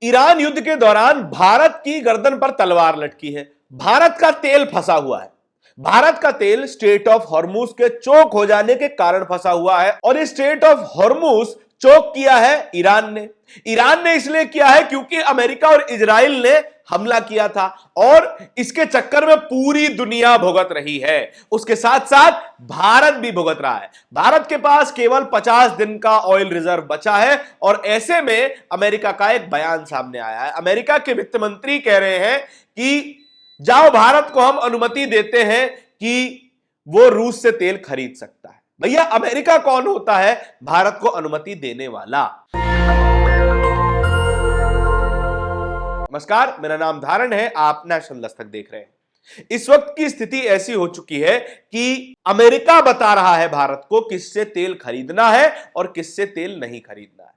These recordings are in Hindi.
ईरान युद्ध के दौरान भारत की गर्दन पर तलवार लटकी है। भारत का तेल फंसा हुआ है। भारत का तेल स्ट्रेट ऑफ हॉर्मुज के चोक हो जाने के कारण फंसा हुआ है और इस स्ट्रेट ऑफ हॉर्मुज चोक किया है ईरान ने। ईरान ने इसलिए किया है क्योंकि अमेरिका और इजराइल ने हमला किया था और इसके चक्कर में पूरी दुनिया भुगत रही है। उसके साथ साथ भारत भी भुगत रहा है। भारत के पास केवल 50 दिन का ऑयल रिजर्व बचा है और ऐसे में अमेरिका का एक बयान सामने आया है। अमेरिका के वित्त मंत्री कह रहे हैं कि जाओ, भारत को हम अनुमति देते हैं कि वो रूस से तेल खरीद सकता है। भैया, अमेरिका कौन होता है भारत को अनुमति देने वाला? नमस्कार, मेरा नाम धारण है, आप नेशनल दस्तक देख रहे हैं। इस वक्त की स्थिति ऐसी हो चुकी है कि अमेरिका बता रहा है भारत को किससे तेल खरीदना है और किससे तेल नहीं खरीदना है।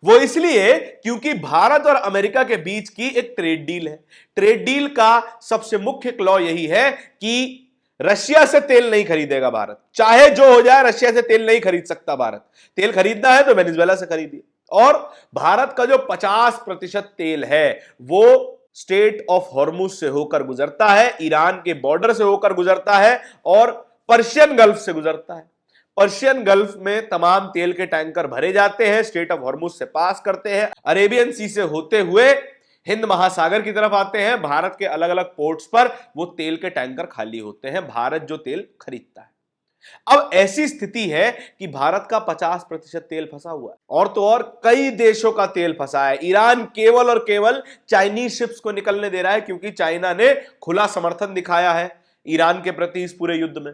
वो इसलिए क्योंकि भारत और अमेरिका के बीच की एक ट्रेड डील है। ट्रेड डील का सबसे मुख्य क्लॉ यही है कि रशिया से तेल नहीं खरीदेगा भारत। चाहे जो हो जाए, रशिया से तेल नहीं खरीद सकता भारत। तेल खरीदना है तो वेनेजुएला से खरीदिए। और भारत का जो 50% तेल है वो स्ट्रेट ऑफ हॉर्मुज से होकर गुजरता है, ईरान के बॉर्डर से होकर गुजरता है और पर्शियन गल्फ से गुजरता है। पर्शियन गल्फ में तमाम तेल के टैंकर भरे जाते हैं, स्ट्रेट ऑफ हॉर्मुज से पास करते हैं, अरेबियन सी से होते हुए हिंद महासागर की तरफ आते हैं। भारत के अलग अलग पोर्ट्स पर वो तेल के टैंकर खाली होते हैं, भारत जो तेल खरीदता है। अब ऐसी स्थिति है कि भारत का 50% तेल फंसा हुआ है और तो और कई देशों का तेल फंसा है। ईरान केवल और केवल चाइनीज शिप्स को निकलने दे रहा है क्योंकि चाइना ने खुला समर्थन दिखाया है ईरान के प्रति इस पूरे युद्ध में।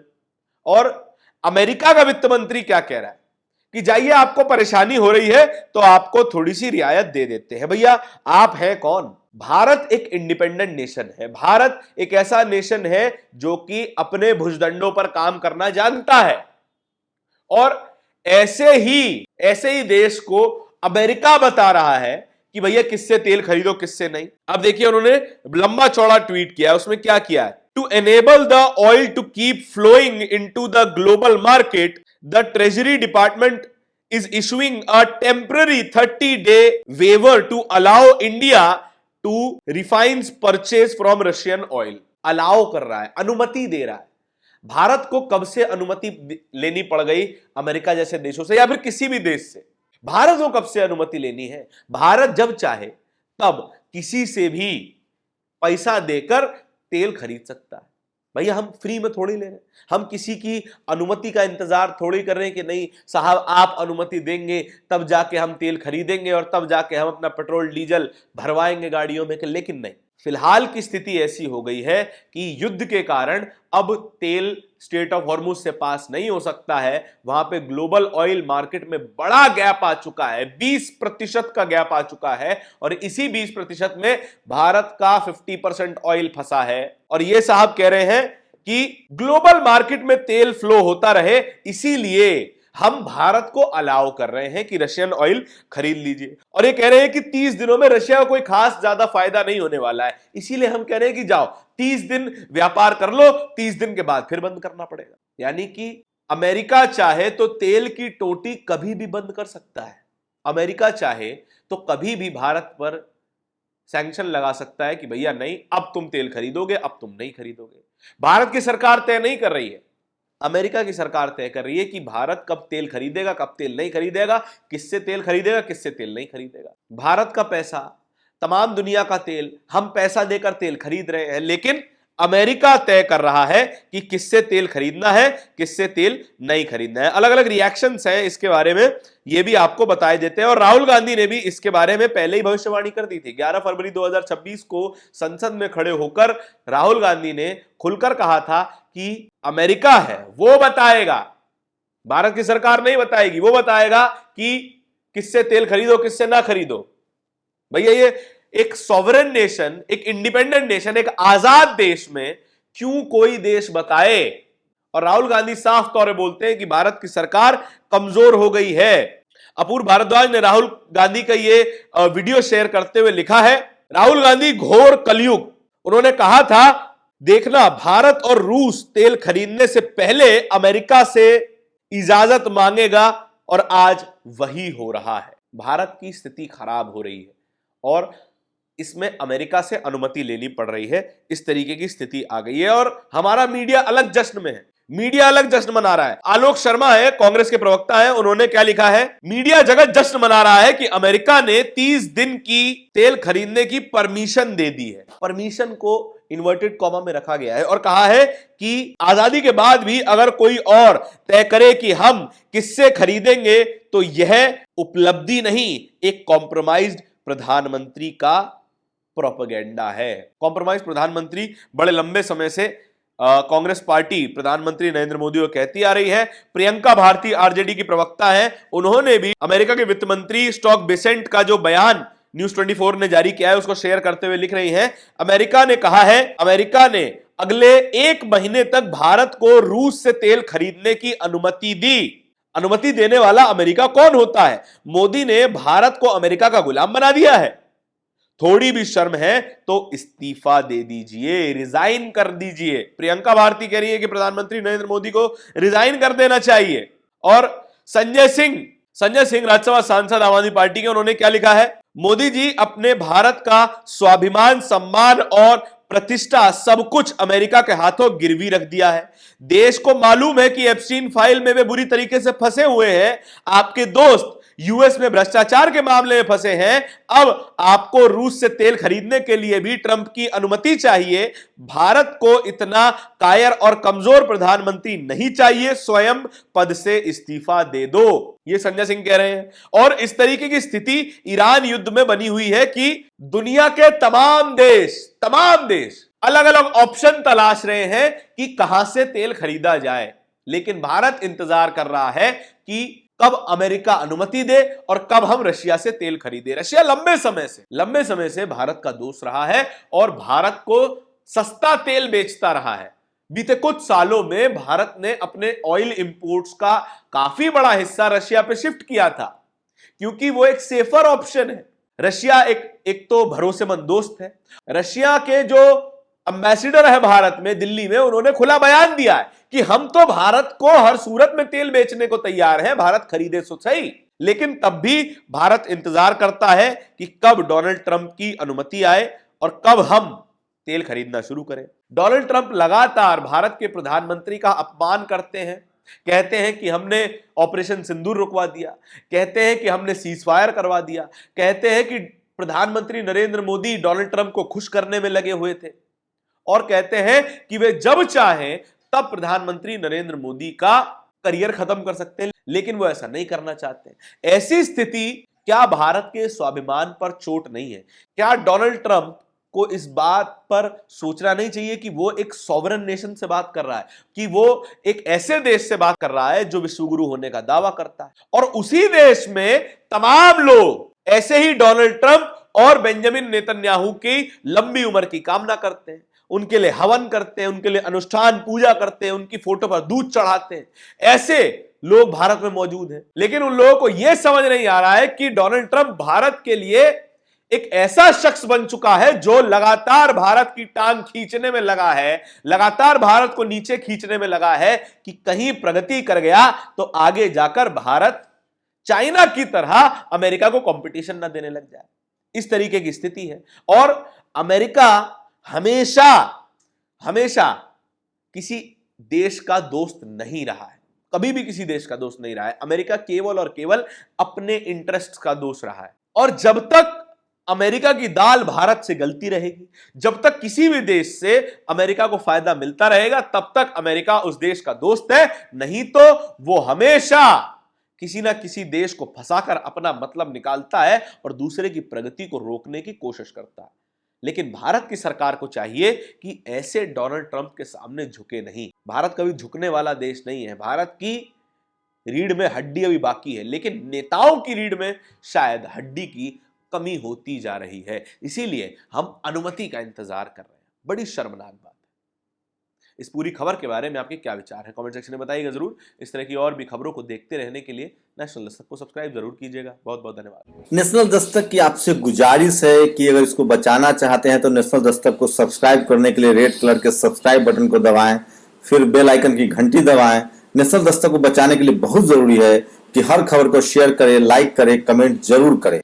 और अमेरिका का वित्त मंत्री क्या कह रहा है कि जाइए, आपको परेशानी हो रही है तो आपको थोड़ी सी रियायत दे देते हैं। भैया, आप हैं कौन? भारत एक इंडिपेंडेंट नेशन है। भारत एक ऐसा नेशन है जो कि अपने भुजदंडों पर काम करना जानता है और ऐसे ही देश को अमेरिका बता रहा है कि भैया किससे तेल खरीदो किससे नहीं। अब देखिए, उन्होंने लंबा चौड़ा ट्वीट किया है। उसमें क्या किया है? To enable the oil to keep flowing into the global market, the Treasury Department is issuing a temporary 30-day waiver to allow India to refine purchase from Russian oil। Allow कर रहा है, अनुमति दे रहा है। भारत को कब से अनुमति लेनी पड़ गई अमेरिका जैसे देशों से या फिर किसी भी देश से? भारत को कब से अनुमति लेनी है? भारत जब चाहे तब किसी से भी पैसा देकर तेल खरीद सकता है। भैया, हम फ्री में थोड़ी ले रहे हैं, हम किसी की अनुमति का इंतजार थोड़ी कर रहे हैं कि नहीं साहब आप अनुमति देंगे तब जाके हम तेल खरीदेंगे और तब जाके हम अपना पेट्रोल डीजल भरवाएंगे गाड़ियों में। लेकिन नहीं, फिलहाल की स्थिति ऐसी हो गई है कि युद्ध के कारण अब तेल स्ट्रेट ऑफ हॉर्मुज से पास नहीं हो सकता है। वहां पे ग्लोबल ऑयल मार्केट में बड़ा गैप आ चुका है, 20% का गैप आ चुका है और इसी 20% में भारत का 50% ऑयल फंसा है। और ये साहब कह रहे हैं कि ग्लोबल मार्केट में तेल फ्लो होता रहे, इसीलिए हम भारत को अलाउ कर रहे हैं कि रशियन ऑयल खरीद लीजिए। और ये कह रहे हैं कि 30 दिनों में रशिया को कोई खास ज्यादा फायदा नहीं होने वाला है, इसीलिए हम कह रहे हैं कि जाओ 30 दिन व्यापार कर लो, 30 दिन के बाद फिर बंद करना पड़ेगा। यानी कि अमेरिका चाहे तो तेल की टोटी कभी भी बंद कर सकता है। अमेरिका चाहे तो कभी भी भारत पर सैंक्शन लगा सकता है कि भैया नहीं, अब तुम तेल खरीदोगे, अब तुम नहीं खरीदोगे। भारत की सरकार तय नहीं कर रही है, अमेरिका की सरकार तय कर रही है कि भारत कब तेल खरीदेगा, कब तेल नहीं खरीदेगा, किससे तेल खरीदेगा, किससे तेल नहीं खरीदेगा। भारत का पैसा, तमाम दुनिया का तेल, हम पैसा देकर तेल खरीद रहे हैं, लेकिन अमेरिका तय कर रहा है कि किससे तेल खरीदना है, किससे तेल नहीं खरीदना है। अलग अलग रिएक्शंस हैं इसके बारे में, ये भी आपको बताए देते हैं। और राहुल गांधी ने भी इसके बारे में पहले ही भविष्यवाणी कर दी थी। 11 फरवरी 2026 को संसद में खड़े होकर राहुल गांधी ने खुलकर कहा था कि अमेरिका है वो बताएगा, भारत की सरकार नहीं बताएगी, वो बताएगा कि किससे तेल खरीदो किससे ना खरीदो। भैया, ये एक सॉवरेन नेशन, एक इंडिपेंडेंट नेशन, एक आजाद देश में क्यों कोई देश बताए? और राहुल गांधी साफ तौर पे बोलते हैं कि भारत की सरकार कमजोर हो गई है। अपूर्व भारद्वाज ने राहुल गांधी का ये वीडियो शेयर करते हुए लिखा है, राहुल गांधी घोर कलयुग। उन्होंने कहा था, देखना भारत और रूस तेल खरीदने से पहले अमेरिका से इजाजत मांगेगा और आज वही हो रहा है। भारत की स्थिति खराब हो रही है और इसमें अमेरिका से अनुमति लेनी पड़ रही है। इस तरीके की स्थिति आ गई है और हमारा मीडिया अलग जश्न में है, मीडिया अलग जश्न मना रहा है। आलोक शर्मा है, कांग्रेस के प्रवक्ता है, उन्होंने क्या लिखा है, मीडिया जगत जश्न मना रहा है कि अमेरिका ने 30 दिन की तेल खरीदने की परमिशन दे दी है। परमिशन को इन्वर्टेड कॉमा में रखा गया है और कहा है कि आजादी के बाद भी अगर कोई और तय करे कि हम किससे खरीदेंगे तो यह उपलब्धि नहीं, एक कॉम्प्रोमाइज्ड प्रधानमंत्री का प्रोपेगेंडा है। कॉम्प्रोमाइज प्रधानमंत्री बड़े लंबे समय से कांग्रेस पार्टी प्रधानमंत्री नरेंद्र मोदी को कहती आ रही है। प्रियंका भारती आरजेडी की प्रवक्ता है, उन्होंने भी अमेरिका के वित्त मंत्री स्कॉट बेसेंट का जो बयान न्यूज 24 ने जारी किया है उसको शेयर करते हुए लिख रही हैं, अमेरिका ने कहा है, अमेरिका ने अगले 1 महीने तक भारत को रूस से तेल खरीदने की अनुमति दी। अनुमति देने वाला अमेरिका कौन होता है? मोदी ने भारत को अमेरिका का गुलाम बना दिया है। थोड़ी भी शर्म है तो इस्तीफा दे दीजिए, रिजाइन कर दीजिए। प्रियंका भारती कह रही है कि प्रधानमंत्री नरेंद्र मोदी को रिजाइन कर देना चाहिए। और संजय सिंह राज्यसभा सांसद आम आदमी पार्टी के, उन्होंने क्या लिखा है, मोदी जी अपने भारत का स्वाभिमान, सम्मान और प्रतिष्ठा सब कुछ अमेरिका के हाथों गिरवी रख दिया है। देश को मालूम है कि एप्स्टीन फाइल में वे बुरी तरीके से फंसे हुए हैं। आपके दोस्त यूएस में भ्रष्टाचार के मामले में फंसे हैं। अब आपको रूस से तेल खरीदने के लिए भी ट्रंप की अनुमति चाहिए। भारत को इतना कायर और कमजोर प्रधानमंत्री नहीं चाहिए, स्वयं पद से इस्तीफा दे दो, ये संजय सिंह कह रहे हैं। और इस तरीके की स्थिति ईरान युद्ध में बनी हुई है कि दुनिया के तमाम देश अलग अलग ऑप्शन तलाश रहे हैं कि कहां से तेल खरीदा जाए, लेकिन भारत इंतजार कर रहा है कि कब अमेरिका अनुमति दे और कब हम रशिया से तेल खरीदे। रशिया लंबे समय से भारत का दोस्त रहा है और भारत को सस्ता तेल बेचता रहा है। बीते कुछ सालों में भारत ने अपने ऑयल इंपोर्ट्स का काफी बड़ा हिस्सा रशिया पे शिफ्ट किया था, क्योंकि वो एक सेफर ऑप्शन है। रशिया एक तो भरोसेमंद दोस्त है। रशिया के जो एम्बेसडर है भारत में, दिल्ली में, उन्होंने खुला बयान दिया है कि हम तो भारत को हर सूरत में तेल बेचने को तैयार हैं, भारत खरीदे तो सही। लेकिन तब भी भारत इंतजार करता है कि कब डोनाल्ड ट्रंप की अनुमति आए और कब हम तेल खरीदना शुरू करें। डोनाल्ड ट्रंप लगातार भारत के प्रधानमंत्री का अपमान करते हैं, कहते हैं कि हमने ऑपरेशन सिंदूर रुकवा दिया, कहते हैं कि हमने सीजफायर करवा दिया, कहते हैं कि प्रधानमंत्री नरेंद्र मोदी डोनाल्ड ट्रंप को खुश करने में लगे हुए थे और कहते हैं कि वे जब चाहें तब प्रधानमंत्री नरेंद्र मोदी का करियर खत्म कर सकते हैं, लेकिन वो ऐसा नहीं करना चाहते। ऐसी स्थिति क्या भारत के स्वाभिमान पर चोट नहीं है? क्या डोनाल्ड ट्रंप को इस बात पर सोचना नहीं चाहिए कि वो एक सॉवरन नेशन से बात कर रहा है, कि वो एक ऐसे देश से बात कर रहा है जो विश्वगुरु होने का दावा करता है, और उसी देश में तमाम लोग ऐसे ही डोनाल्ड ट्रंप और बेंजामिन नेतन्याहू की लंबी उम्र की कामना करते हैं, उनके लिए हवन करते हैं, उनके लिए अनुष्ठान पूजा करते हैं, उनकी फोटो पर दूध चढ़ाते हैं। ऐसे लोग भारत में मौजूद हैं, लेकिन उन लोगों को यह समझ नहीं आ रहा है कि डोनाल्ड ट्रंप भारत के लिए एक ऐसा शख्स बन चुका है जो लगातार भारत की टांग खींचने में लगा है, लगातार भारत को नीचे खींचने में लगा है कि कहीं प्रगति कर गया तो आगे जाकर भारत चाइना की तरह अमेरिका को कंपटीशन ना देने लग जाए। इस तरीके की स्थिति है। और अमेरिका हमेशा किसी देश का दोस्त नहीं रहा है, कभी भी किसी देश का दोस्त नहीं रहा है। अमेरिका केवल और केवल अपने इंटरेस्ट का दोस्त रहा है। और जब तक अमेरिका की दाल भारत से गलती रहेगी, जब तक किसी भी देश से अमेरिका को फायदा मिलता रहेगा, तब तक अमेरिका उस देश का दोस्त है। नहीं तो वो हमेशा किसी ना किसी देश को फंसाकर अपना मतलब निकालता है और दूसरे की प्रगति को रोकने की कोशिश करता है। लेकिन भारत की सरकार को चाहिए कि ऐसे डोनाल्ड ट्रंप के सामने झुके नहीं। भारत कभी झुकने वाला देश नहीं है। भारत की रीढ़ में हड्डी अभी बाकी है, लेकिन नेताओं की रीढ़ में शायद हड्डी की कमी होती जा रही है। इसीलिए हम अनुमति का इंतजार कर रहे हैं। बड़ी शर्मनाक बात है। इस पूरी खबर के बारे में आपके क्या विचार है, कमेंट सेक्शन में बताइएगा जरूर। इस तरह की और भी खबरों को देखते रहने के लिए नेशनल दस्तक को सब्सक्राइब जरूर कीजिएगा। बहुत बहुत धन्यवाद। नेशनल दस्तक की आपसे गुजारिश है कि अगर इसको बचाना चाहते हैं तो नेशनल दस्तक को सब्सक्राइब करने के लिए रेड कलर के सब्सक्राइब बटन को दबाएं, फिर बेल आइकन की घंटी दबाएं। नेशनल दस्तक को बचाने के लिए बहुत जरूरी है कि हर खबर को शेयर करें, लाइक करें, कमेंट जरूर करें।